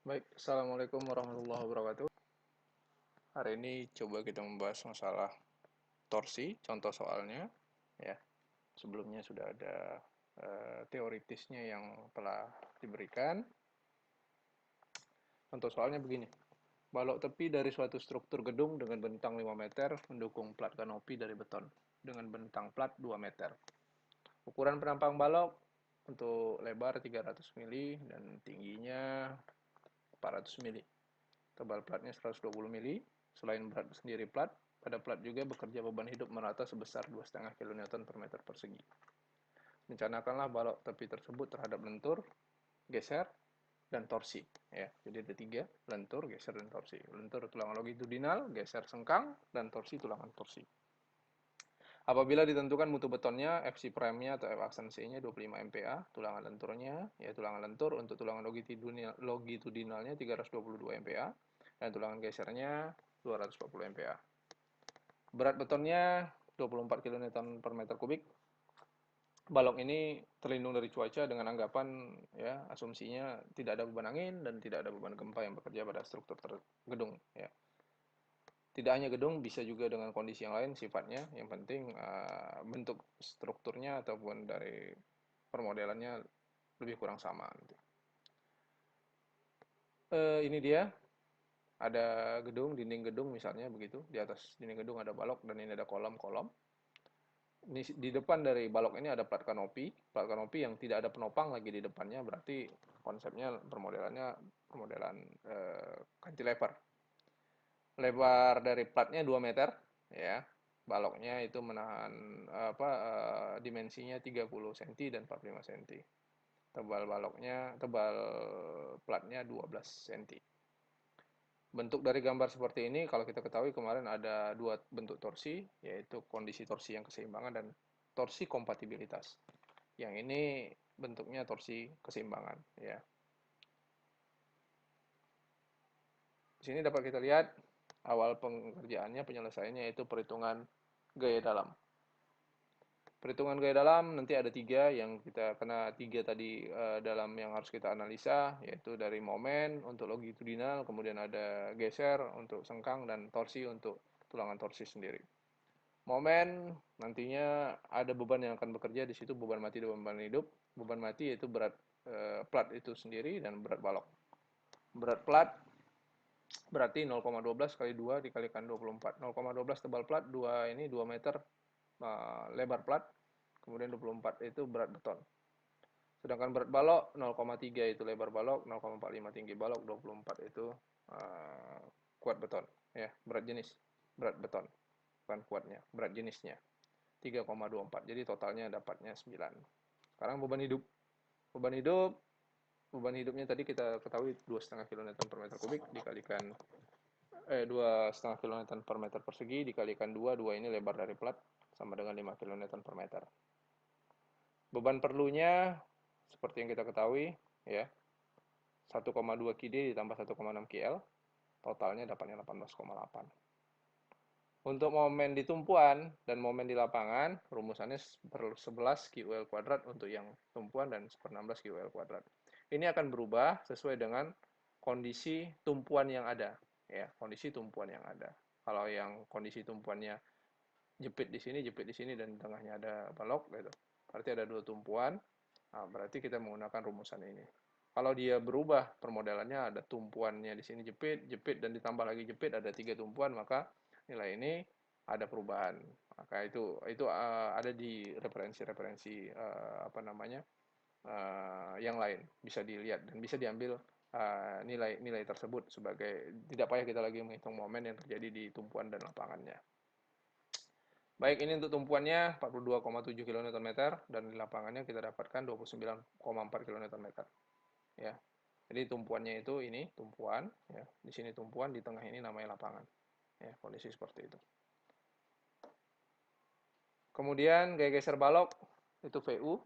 Baik, Assalamualaikum warahmatullahi wabarakatuh. Hari ini coba kita membahas masalah torsi, contoh soalnya. Ya, sebelumnya sudah ada teoritisnya yang telah diberikan. Contoh soalnya begini. Balok tepi dari suatu struktur gedung dengan bentang 5 meter mendukung plat kanopi dari beton dengan bentang plat 2 meter. Ukuran penampang balok untuk lebar 300 mili dan tingginya 400 mili. Tebal platnya 120 mili. Selain berat sendiri plat, pada plat juga bekerja beban hidup merata sebesar 2,5 kN per meter persegi. Rencanakanlah balok tepi tersebut terhadap lentur, geser, dan torsi. Ya, jadi ada tiga, lentur, geser, dan torsi. Lentur tulangan longitudinal, geser sengkang, dan torsi tulangan torsi. Apabila ditentukan mutu betonnya, FC prime-nya atau F aksen C-nya 25 MPa, tulangan lenturnya, ya tulangan lentur untuk tulangan longitudinalnya 322 MPa, dan tulangan gesernya 240 MPa. Berat betonnya 24 kN per meter kubik. Balok ini terlindung dari cuaca dengan anggapan ya asumsinya tidak ada beban angin dan tidak ada beban gempa yang bekerja pada struktur gedung ya. Tidak hanya gedung, bisa juga dengan kondisi yang lain sifatnya. Yang penting bentuk strukturnya ataupun dari permodelannya lebih kurang sama. Ini dia, ada gedung, dinding gedung misalnya begitu. Di atas dinding gedung ada balok dan ini ada kolom-kolom. Di depan dari balok ini ada plat kanopi yang tidak ada penopang lagi di depannya, berarti konsepnya permodelannya permodelan cantilever. Lebar dari platnya 2 meter, ya. Baloknya itu menahan dimensinya 30 cm dan 45 cm. Tebal platnya 12 cm. Bentuk dari gambar seperti ini, kalau kita ketahui kemarin ada dua bentuk torsi, yaitu kondisi torsi yang keseimbangan dan torsi kompatibilitas. Yang ini bentuknya torsi keseimbangan, ya. Di sini dapat kita lihat awal pengerjaannya, penyelesaiannya yaitu perhitungan gaya dalam. Perhitungan gaya dalam nanti ada tiga yang kita kena tiga tadi dalam yang harus kita analisa, yaitu dari momen untuk longitudinal, kemudian ada geser untuk sengkang dan torsi untuk tulangan torsi sendiri. Momen nantinya ada beban yang akan bekerja di situ, beban mati dan beban hidup. Beban mati yaitu berat plat itu sendiri dan berat balok. Berat plat berarti 0,12 kali 2 dikalikan 24. 0,12 tebal plat, 2 ini 2 meter lebar plat, kemudian 24 itu berat beton. Sedangkan berat balok 0,3 itu lebar balok, 0,45 tinggi balok, 24 itu kuat beton, ya, berat beton, bukan kuatnya, berat jenisnya. 3,24. Jadi totalnya dapatnya 9. Sekarang beban hidup. Beban hidupnya tadi kita ketahui 2,5 kN per meter kubik dikalikan 2,5 kN per meter persegi dikalikan 2, 2 ini lebar dari plat sama dengan 5 kN per meter. Beban perlunya seperti yang kita ketahui ya, 1,2 kD ditambah 1,6 kL, totalnya dapatnya 18,8. Untuk momen di tumpuan dan momen di lapangan, rumusannya 11 QL kuadrat untuk yang tumpuan dan 16 QL kuadrat. Ini akan berubah sesuai dengan kondisi tumpuan yang ada, ya, kondisi tumpuan yang ada. Kalau yang kondisi tumpuannya jepit di sini dan di tengahnya ada balok gitu. Berarti ada dua tumpuan. Nah, berarti kita menggunakan rumusan ini. Kalau dia berubah permodelannya ada tumpuannya di sini jepit dan ditambah lagi jepit ada 3 tumpuan, maka nilai ini ada perubahan. Maka itu ada di referensi-referensi yang lain, bisa dilihat dan bisa diambil nilai-nilai tersebut sebagai tidak payah kita lagi menghitung momen yang terjadi di tumpuan dan lapangannya. Baik, ini untuk tumpuannya 42,7 kN dan di lapangannya kita dapatkan 29,4 kN. Ya. Jadi tumpuannya itu ini tumpuan, ya. Di sini tumpuan, di tengah ini namanya lapangan. Ya, kondisi seperti itu. Kemudian gaya geser balok itu VU.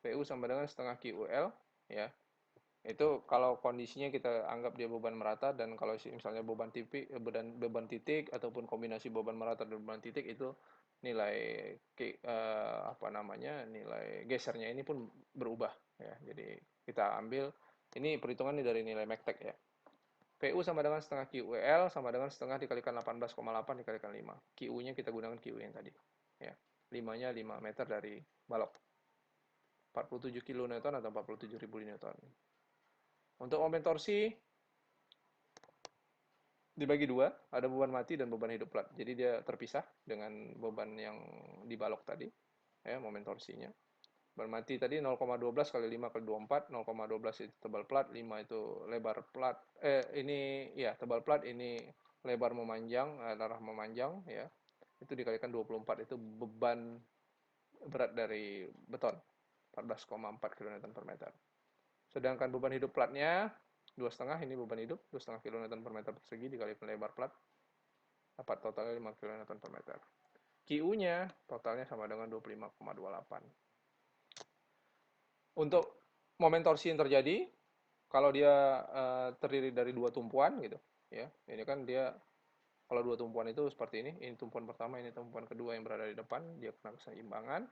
VU sama dengan setengah QL, ya. Itu kalau kondisinya kita anggap dia beban merata dan kalau misalnya beban titik ataupun kombinasi beban merata dan beban titik itu nilai nilai gesernya ini pun berubah ya. Jadi kita ambil ini perhitungan dari nilai MECTEC ya. PU sama dengan setengah QL sama dengan setengah dikalikan 18,8 dikalikan 5. QU-nya kita gunakan QU yang tadi. Ya. 5-nya 5 meter dari balok. 47 kN atau 47.000 Newton. Untuk momen torsi dibagi dua, ada beban mati dan beban hidup plat. Jadi dia terpisah dengan beban yang di balok tadi, ya, momen torsinya. Beban mati tadi 0,12 kali 5 kali 24, 0,12 itu tebal plat, 5 itu lebar plat. Ini ya tebal plat, ini lebar memanjang, arah memanjang, ya. Itu dikalikan 24 itu beban berat dari beton, 14,4 kN per meter. Sedangkan beban hidup platnya 2,5, ini beban hidup 2,5 kN per meter persegi dikalikan lebar plat, dapat totalnya 5 kN per meter. QU-nya totalnya sama dengan 25,28. Untuk momen torsi yang terjadi, kalau dia terdiri dari dua tumpuan gitu, ya, ini kan dia kalau dua tumpuan itu seperti ini tumpuan pertama, ini tumpuan kedua yang berada di depan, dia kena keseimbangan,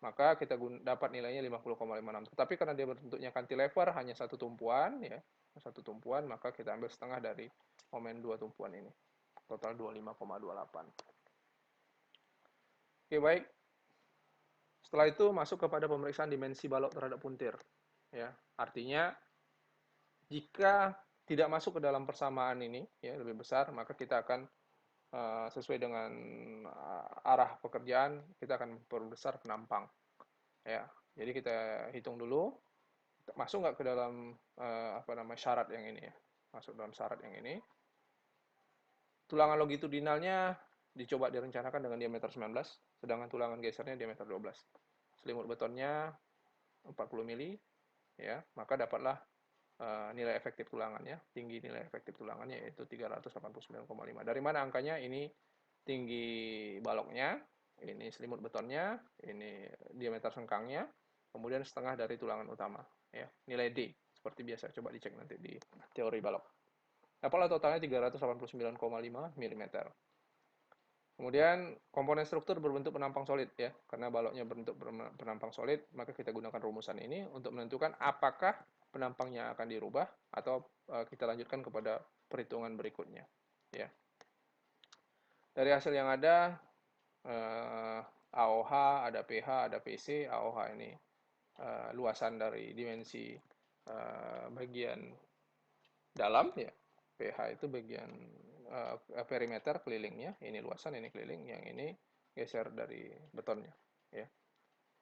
maka kita dapat nilainya 50,56. Tetapi karena dia bentuknya cantilever, hanya satu tumpuan, ya, satu tumpuan, maka kita ambil setengah dari momen dua tumpuan ini, total 25,28. Oke, baik. Setelah itu masuk kepada pemeriksaan dimensi balok terhadap puntir. Ya, artinya jika tidak masuk ke dalam persamaan ini, ya, lebih besar, maka kita akan sesuai dengan arah pekerjaan, kita akan perbesar penampang. Ya, jadi kita hitung dulu, masuk nggak ke dalam syarat yang ini, ya, masuk dalam syarat yang ini. Tulangan longitudinalnya dicoba direncanakan dengan diameter 19, sedangkan tulangan gesernya diameter 12. Selimut betonnya 40 mili, ya, maka dapatlah nilai efektif tulangannya, tinggi nilai efektif tulangannya yaitu 389,5. Dari mana angkanya? Ini tinggi baloknya, ini selimut betonnya, ini diameter sengkangnya, kemudian setengah dari tulangan utama, ya, nilai D. Seperti biasa, coba dicek nanti di teori balok. Dapatlah totalnya 389,5 mm. Kemudian komponen struktur berbentuk penampang solid, ya, karena baloknya berbentuk penampang solid, maka kita gunakan rumusan ini untuk menentukan apakah penampangnya akan dirubah atau kita lanjutkan kepada perhitungan berikutnya, ya. Dari hasil yang ada AOH, ada PH, ada PC. AOH ini luasan dari dimensi bagian dalam, ya. PH itu bagian perimeter kelilingnya, ini luasan, ini keliling, yang ini geser dari betonnya, ya.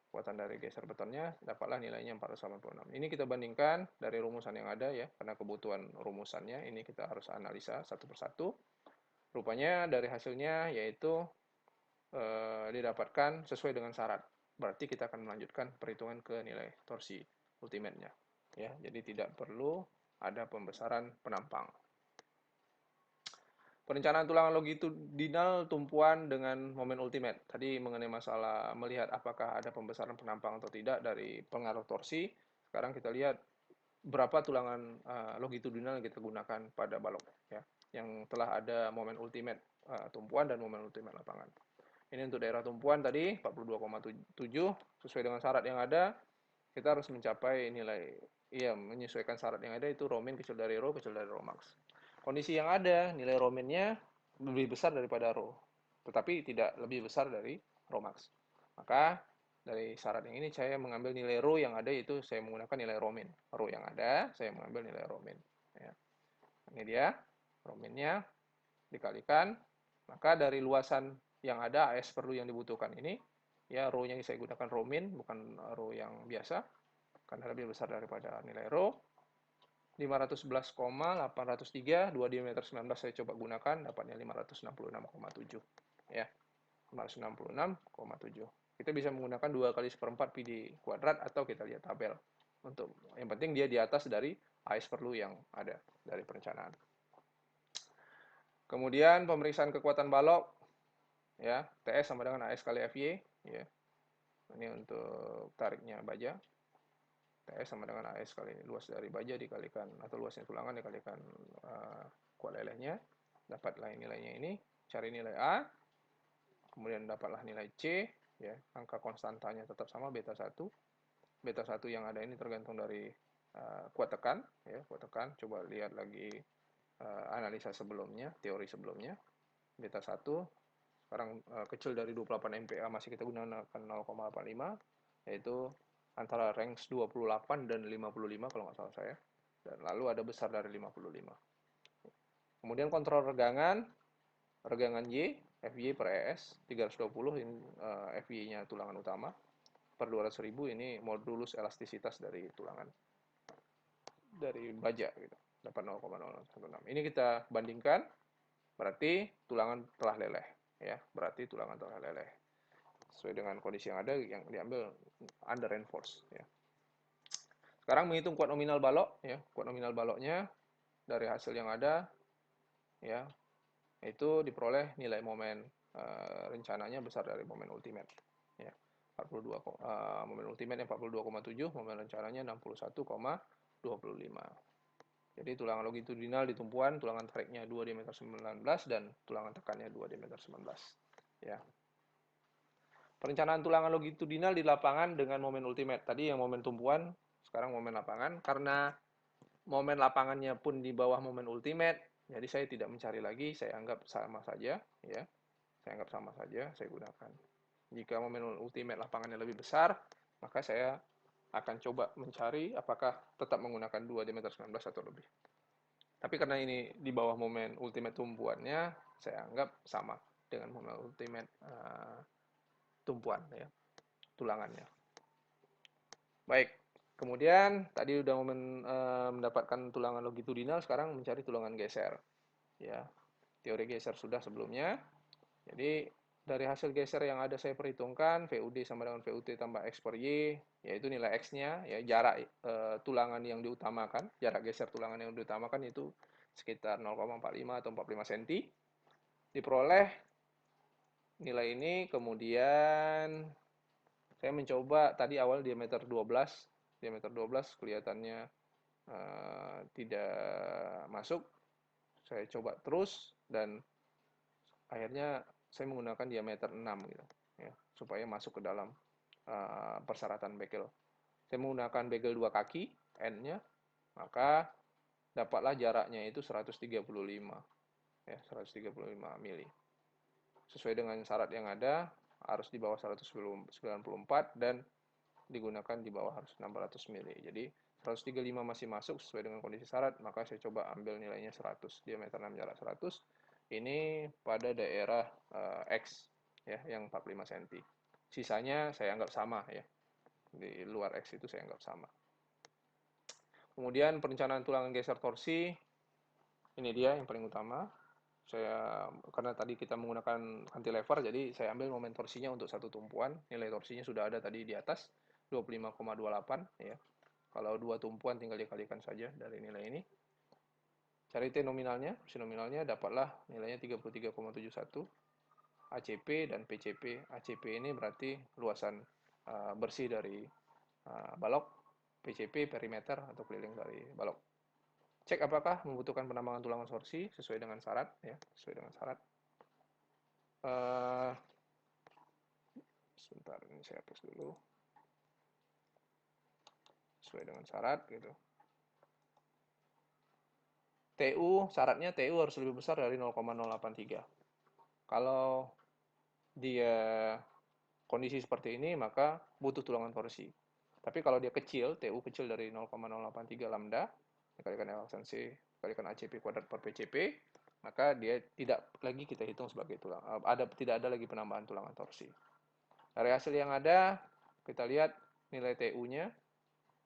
Kekuatan dari geser betonnya, dapatlah nilainya 486. Ini kita bandingkan dari rumusan yang ada, ya, karena kebutuhan rumusannya, ini kita harus analisa satu persatu. Rupanya dari hasilnya yaitu didapatkan sesuai dengan syarat. Berarti kita akan melanjutkan perhitungan ke nilai torsi ultimate-nya, ya. Jadi tidak perlu ada pembesaran penampang. Perencanaan tulangan longitudinal tumpuan dengan momen ultimate. Tadi mengenai masalah melihat apakah ada pembesaran penampang atau tidak dari pengaruh torsi. Sekarang kita lihat berapa tulangan longitudinal yang kita gunakan pada balok, ya, yang telah ada momen ultimate tumpuan dan momen ultimate lapangan. Ini untuk daerah tumpuan tadi 42,7 sesuai dengan syarat yang ada. Kita harus mencapai nilai, iya, menyesuaikan syarat yang ada, itu Rho min kecil dari Rho kecil dari Rho max. Kondisi yang ada, nilai Rho min-nya lebih besar daripada Rho, tetapi tidak lebih besar dari Rho max. Maka dari syarat yang ini saya mengambil nilai Rho yang ada, itu saya menggunakan nilai Rho min. Rho yang ada, saya mengambil nilai Rho min. Ya. Ini dia Rho min-nya dikalikan, maka dari luasan yang ada AS perlu yang dibutuhkan ini, ya, Rho-nya saya gunakan Rho min, bukan Rho yang biasa, karena lebih besar daripada nilai Rho. 511,803, 2 diameter 19 saya coba gunakan, dapatnya 566,7. Ya, 566,7. Kita bisa menggunakan 2 kali 1/4 pi di kuadrat, atau kita lihat tabel. Untuk yang penting dia di atas dari AS perlu yang ada dari perencanaan. Kemudian pemeriksaan kekuatan balok, ya, TS sama dengan AS kali FY, ya. Ini untuk tariknya baja. TS sama dengan AS kali luas dari baja dikalikan, atau luasnya tulangan dikalikan kuat lelehnya, dapatlah nilainya ini. Cari nilai A, kemudian dapatlah nilai C, ya. Angka konstantanya tetap sama, beta 1. Beta 1 yang ada ini tergantung dari kuat tekan, ya, kuat tekan. Coba lihat lagi analisa sebelumnya, teori sebelumnya. Beta 1 sekarang kecil dari 28 MPa, masih kita gunakan 0,85, yaitu antara range 28 dan 55 kalau nggak salah saya. Dan lalu ada besar dari 55. Kemudian kontrol regangan Y, FY per ES 320, ini FY-nya tulangan utama, per 200.000 ini modulus elastisitas dari tulangan, dari baja gitu, dapat 0,016. Ini kita bandingkan, berarti tulangan telah leleh, ya, berarti tulangan telah leleh. Sesuai dengan kondisi yang ada, yang diambil under reinforce, ya. Sekarang menghitung kuat nominal balok, ya, kuat nominal baloknya dari hasil yang ada, ya, itu diperoleh nilai momen rencananya besar dari momen ultimate, ya. 42 momen ultimate 42,7, momen rencananya 61,25. Jadi tulangan longitudinal di tumpuan, tulangan tariknya 2 diameter 19 dan tulangan tekannya 2 diameter 19, ya. Perencanaan tulangan longitudinal di lapangan dengan momen ultimate. Tadi yang momen tumpuan, sekarang momen lapangan. Karena momen lapangannya pun di bawah momen ultimate, jadi saya tidak mencari lagi, saya anggap sama saja, ya. Saya anggap sama saja, saya gunakan. Jika momen ultimate lapangannya lebih besar, maka saya akan coba mencari apakah tetap menggunakan 2 diameter 19 atau lebih. Tapi karena ini di bawah momen ultimate tumpuannya, saya anggap sama dengan momen ultimate tumpuan, ya, tulangannya. Baik, kemudian tadi udah mendapatkan tulangan longitudinal, sekarang mencari tulangan geser. Ya, teori geser sudah sebelumnya. Jadi dari hasil geser yang ada saya perhitungkan, VUD sama dengan VUT tambah X per Y, yaitu nilai X-nya, ya, jarak tulangan yang diutamakan, jarak geser tulangan yang diutamakan itu sekitar 0,45 atau 45 cm. Diperoleh nilai ini, kemudian saya mencoba tadi awal diameter 12 kelihatannya tidak masuk. Saya coba terus dan akhirnya saya menggunakan diameter 6 gitu, ya, supaya masuk ke dalam persyaratan bekel. Saya menggunakan bekel 2 kaki, N-nya, maka dapatlah jaraknya itu 135, ya, 135 mili. Sesuai dengan syarat yang ada, harus di bawah 194 dan digunakan di bawah harus 600 mili. Jadi 135 masih masuk sesuai dengan kondisi syarat, maka saya coba ambil nilainya 100, diameter 6 jarak 100. Ini pada daerah X, ya, yang 45 cm. Sisanya saya anggap sama, ya. Di luar X itu saya anggap sama. Kemudian perencanaan tulangan geser torsi, ini dia yang paling utama. Karena tadi kita menggunakan cantilever, jadi saya ambil momen torsinya untuk satu tumpuan. Nilai torsinya sudah ada tadi di atas, 25,28, ya. Kalau dua tumpuan tinggal dikalikan saja dari nilai ini. Cari T nominalnya, porsi nominalnya, dapatlah nilainya 33,71 ACP dan PCP. ACP ini berarti luasan bersih dari balok, PCP perimeter atau keliling dari balok. Cek apakah membutuhkan penambangan tulangan torsi sesuai dengan syarat, ya, sesuai dengan syarat. Sebentar, ini saya hapus dulu. Sesuai dengan syarat gitu. TU, syaratnya TU harus lebih besar dari 0,083. Kalau dia kondisi seperti ini, maka butuh tulangan torsi. Tapi kalau dia kecil, TU kecil dari 0,083 lambda, dikalikan L C, dikalikan ACP kuadrat per PCP, maka dia tidak lagi kita hitung sebagai tulang. Tidak ada lagi penambahan tulangan torsi. Dari hasil yang ada, kita lihat nilai TU-nya,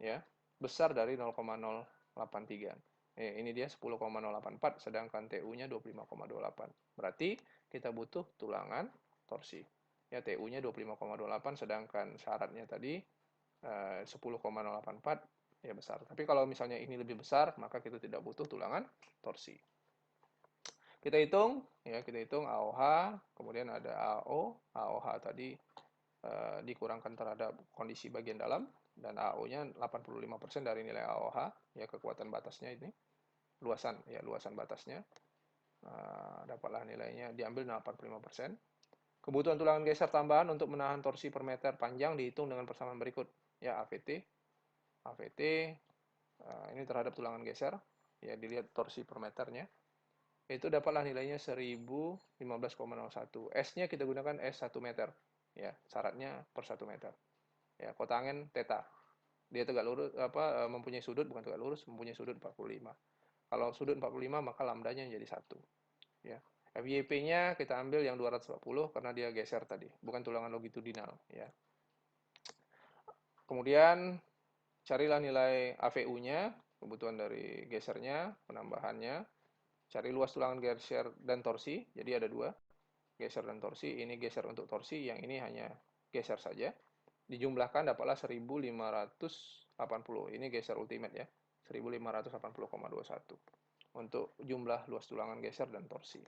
ya, besar dari 0,083. Ini dia 10,084, sedangkan TU-nya 25,28. Berarti kita butuh tulangan torsi. Ya, TU-nya 25,28, sedangkan syaratnya tadi 10,084, ya besar. Tapi kalau misalnya ini lebih besar, maka kita tidak butuh tulangan torsi. Kita hitung, ya, kita hitung AOH, kemudian ada AO. AOH tadi dikurangkan terhadap kondisi bagian dalam, dan AO-nya 85% dari nilai AOH, ya, kekuatan batasnya ini, luasan, ya, luasan batasnya. Dapatlah nilainya, diambil 85%. Kebutuhan tulangan geser tambahan untuk menahan torsi per meter panjang dihitung dengan persamaan berikut, ya, AVT ini terhadap tulangan geser. ya dilihat torsi per meternya, itu dapatlah nilainya 1015,01. S-nya kita gunakan S 1 meter. Ya, syaratnya per 1 meter. Ya, kotangen theta. Dia tegak lurus mempunyai sudut, bukan tegak lurus, mempunyai sudut 45. Kalau sudut 45 maka lambdanya jadi 1. Ya. FYP-nya kita ambil yang 240 karena dia geser tadi, bukan tulangan longitudinal, ya. Kemudian carilah nilai AVU-nya, kebutuhan dari gesernya, penambahannya. Cari luas tulangan geser dan torsi, jadi ada dua, geser dan torsi. Ini geser untuk torsi, yang ini hanya geser saja. Dijumlahkan dapatlah 1580. Ini geser ultimate ya, 1580,21 untuk jumlah luas tulangan geser dan torsi.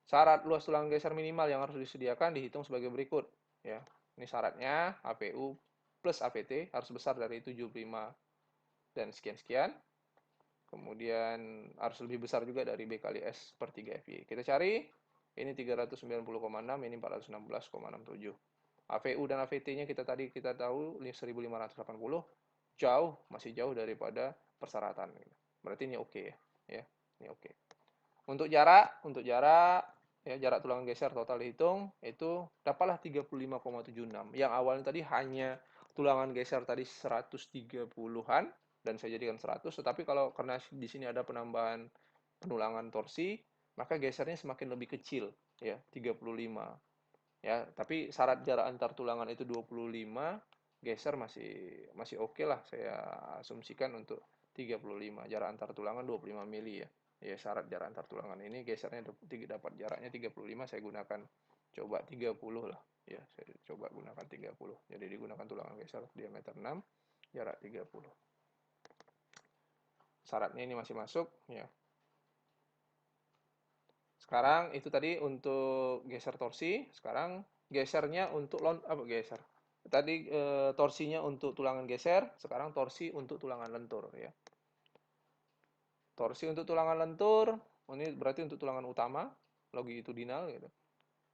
Syarat luas tulangan geser minimal yang harus disediakan dihitung sebagai berikut. Ya, ini syaratnya APU plus APT harus besar dari 75 dan sekian-sekian. Kemudian harus lebih besar juga dari B kali S per 3 FY. Kita cari, ini 390,6, ini 416,67. AVU dan AVT-nya kita tahu 1580, masih jauh daripada persyaratan. Berarti ini oke ya. Ini oke. Untuk jarak ya, jarak tulangan geser total dihitung itu dapatlah 35,76. Yang awalnya tadi hanya tulangan geser tadi 130-an dan saya jadikan 100, tetapi kalau karena di sini ada penambahan penulangan torsi, maka gesernya semakin lebih kecil ya, 35. Ya, tapi syarat jarak antar tulangan itu 25, geser masih oke lah, saya asumsikan untuk 35. Jarak antar tulangan 25 mili ya. Ya, syarat jarak antar tulangan ini gesernya dapat jaraknya 35, saya gunakan coba 30 lah. Ya, saya coba gunakan 30. Jadi digunakan tulangan geser diameter 6, jarak 30. Syaratnya ini masih masuk ya. Sekarang itu tadi untuk geser torsi, sekarang gesernya untuk geser. Tadi torsinya untuk tulangan geser, sekarang torsi untuk tulangan lentur ya. Torsi untuk tulangan lentur, ini berarti untuk tulangan utama, longitudinal gitu.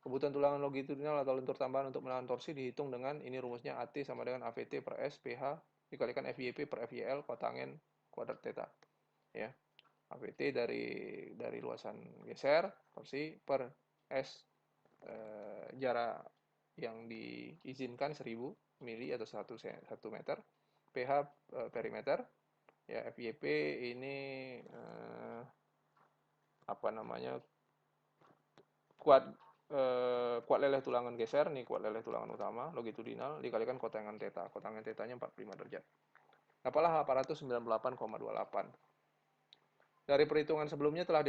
Kebutuhan tulangan longitudinal atau lentur tambahan untuk menahan torsi dihitung dengan ini rumusnya AT sama dengan AVT per S PH dikalikan FYP per FYL kotangen kuadrat theta. Ya. AVT dari luasan geser torsi per S jarak yang diizinkan 1000 mili atau 1 meter, PH perimeter, ya FYP ini kuat leleh tulangan geser, nih kuat leleh tulangan utama longitudinal dikalikan kotangen theta. Kotangen tetanya 45 derajat. Dapatlah 898,28. Dari perhitungan sebelumnya telah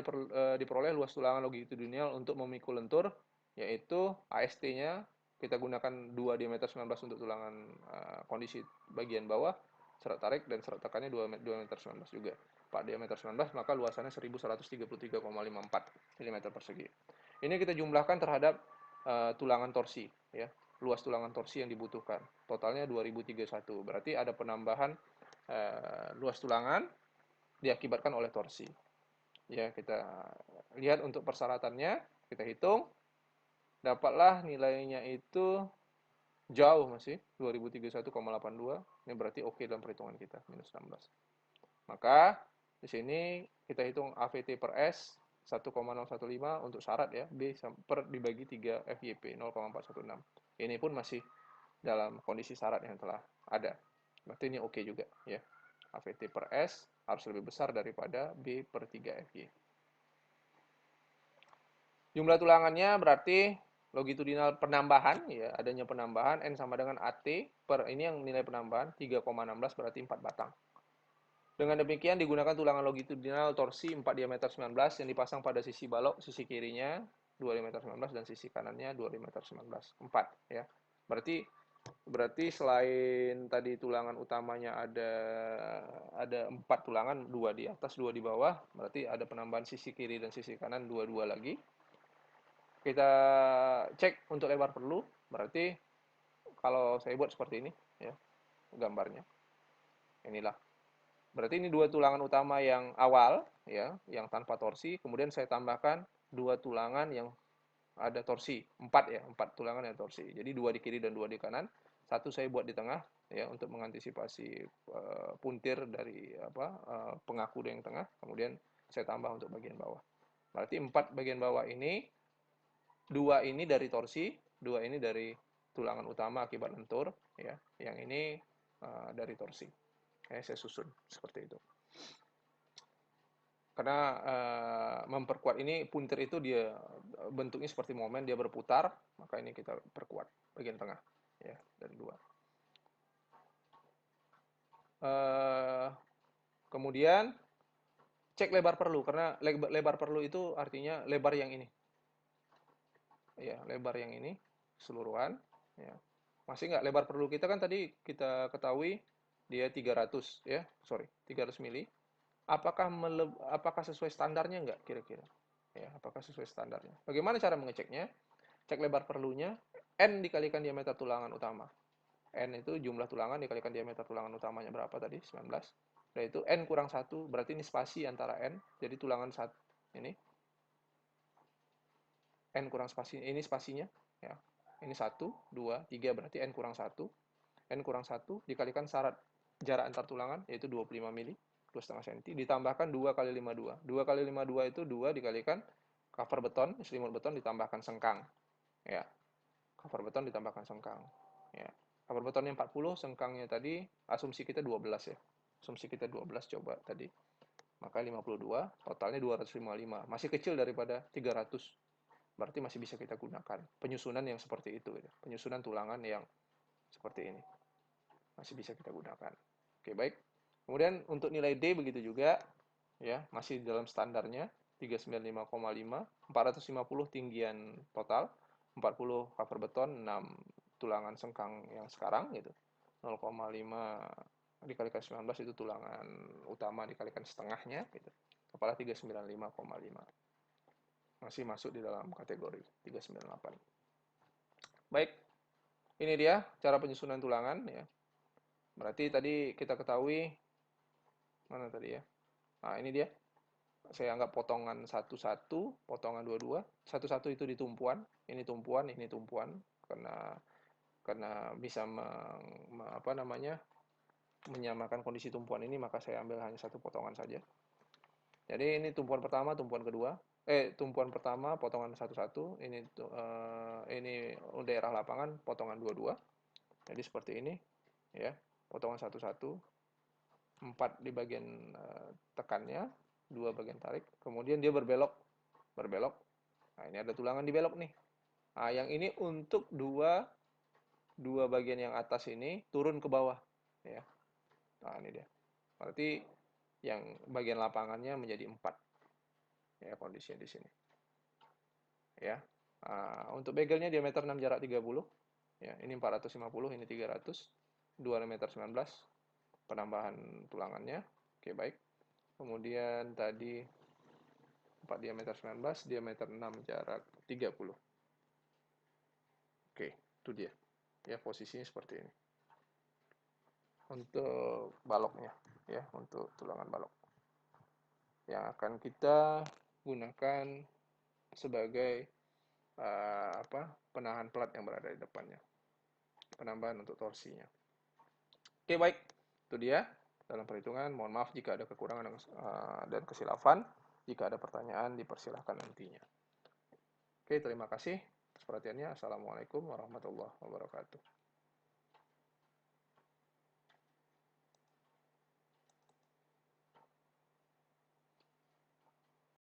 diperoleh luas tulangan longitudinal untuk memikul lentur, yaitu AST-nya kita gunakan 2 diameter 19 untuk tulangan kondisi bagian bawah, serat tarik dan serat tekannya 2 meter 19 juga. 4 diameter 19, maka luasannya 1133,54 mm persegi. Ini kita jumlahkan terhadap tulangan torsi, ya, luas tulangan torsi yang dibutuhkan. Totalnya 2031. Berarti ada penambahan luas tulangan diakibatkan oleh torsi. Ya, kita lihat untuk persyaratannya, kita hitung, dapatlah nilainya itu jauh masih 2031,82. Ini berarti oke dalam perhitungan kita, minus 16. Maka di sini kita hitung AVT per S 1,015 untuk syarat ya, B per dibagi 3 FYP 0,416. Ini pun masih dalam kondisi syarat yang telah ada. Berarti ini oke juga ya. AVT per S harus lebih besar daripada B per 3 FY. Jumlah tulangannya berarti longitudinal penambahan, ya, adanya penambahan, N sama dengan AT per, ini yang nilai penambahan, 3,16 berarti 4 batang. Dengan demikian digunakan tulangan longitudinal torsi 4 diameter 19 yang dipasang pada sisi balok, sisi kirinya 2 diameter 19 dan sisi kanannya 2 diameter 19. 4 ya. Berarti selain tadi tulangan utamanya ada 4 tulangan, 2 di atas, 2 di bawah, berarti ada penambahan sisi kiri dan sisi kanan 2 lagi. Kita cek untuk lebar perlu, berarti kalau saya buat seperti ini ya gambarnya. Inilah. Berarti ini 2 tulangan utama yang awal ya, yang tanpa torsi, kemudian saya tambahkan 2 tulangan yang ada torsi, 4 ya, 4 tulangan yang torsi. Jadi 2 di kiri dan 2 di kanan. Satu saya buat di tengah, ya, untuk mengantisipasi puntir dari pengaku yang tengah, kemudian saya tambah untuk bagian bawah. Berarti 4 bagian bawah ini, 2 ini dari torsi, 2 ini dari tulangan utama akibat lentur, ya. Yang ini dari torsi. Saya susun seperti itu. Karena memperkuat ini, puntir itu dia bentuknya seperti momen, dia berputar, maka ini kita perkuat bagian tengah, ya, dari 2. Kemudian cek lebar perlu, karena lebar perlu itu artinya lebar yang ini, ya, lebar yang ini keseluruhan, ya. Masih nggak lebar perlu kita kan tadi kita ketahui dia 300, ya, sorry, 300 mili. Apakah sesuai standarnya nggak kira-kira? Ya, apakah sesuai standarnya? Bagaimana cara mengeceknya? Cek lebar perlunya, N dikalikan diameter tulangan utama. N itu jumlah tulangan dikalikan diameter tulangan utamanya berapa tadi? 19. Dan itu N kurang 1, berarti ini spasi antara N. Jadi tulangan 1, ini. N kurang spasi, ini spasinya. Ya. Ini 1, 2, 3, berarti N kurang 1. N kurang 1 dikalikan syarat jarak antar tulangan, yaitu 25 mili. 2,5 cm, ditambahkan 2 kali 52. 2 kali 52 itu 2 dikalikan cover beton, selimut beton ditambahkan sengkang. Ya, cover beton ditambahkan sengkang. Ya, cover betonnya 40, sengkangnya tadi, asumsi kita 12 ya. Asumsi kita 12 coba tadi. Maka 52, totalnya 255. Masih kecil daripada 300. Berarti masih bisa kita gunakan. Penyusunan yang seperti itu. Ya. Penyusunan tulangan yang seperti ini. Masih bisa kita gunakan. Oke, baik. Kemudian untuk nilai D begitu juga, ya, masih dalam standarnya 395,5, 450 tinggian total, 40 cover beton, 6 tulangan sengkang yang sekarang gitu. 0,5 dikalikan 19 itu tulangan utama dikalikan setengahnya gitu. Kepala 395,5. Masih masuk di dalam kategori 398. Baik. Ini dia cara penyusunan tulangan ya. Berarti tadi kita ketahui mana tadi ya? Nah, ini dia. Saya anggap potongan satu-satu, potongan dua-dua. Satu-satu itu di tumpuan. Ini tumpuan. Karena bisa menyamakan kondisi tumpuan ini, maka saya ambil hanya satu potongan saja. Jadi ini tumpuan pertama, tumpuan kedua. Tumpuan pertama, potongan satu-satu. Ini daerah lapangan, potongan dua-dua. Jadi seperti ini, ya, potongan satu-satu. 4 di bagian tekannya, 2 bagian tarik, kemudian dia berbelok. Nah, ini ada tulangan di belok nih. Nah, yang ini untuk dua bagian yang atas ini turun ke bawah, ya. Nah, ini dia. Berarti yang bagian lapangannya menjadi 4. Ya, kondisinya di sini. Ya. Nah, untuk begelnya diameter 6, jarak 30. Ya, ini 450, ini 300. 2 meter 19 penambahan tulangannya. Oke, baik. Kemudian tadi 4 diameter 19, diameter 6, jarak 30. Oke, itu dia. Ya, posisinya seperti ini. Untuk baloknya, ya, untuk tulangan balok. Yang akan kita gunakan sebagai penahan plat yang berada di depannya. Penambahan untuk torsinya. Oke, baik. Itu dia dalam perhitungan. Mohon maaf jika ada kekurangan dan kesilapan. Jika ada pertanyaan, dipersilahkan nantinya. Oke, terima kasih atas perhatiannya. Assalamualaikum warahmatullahi wabarakatuh.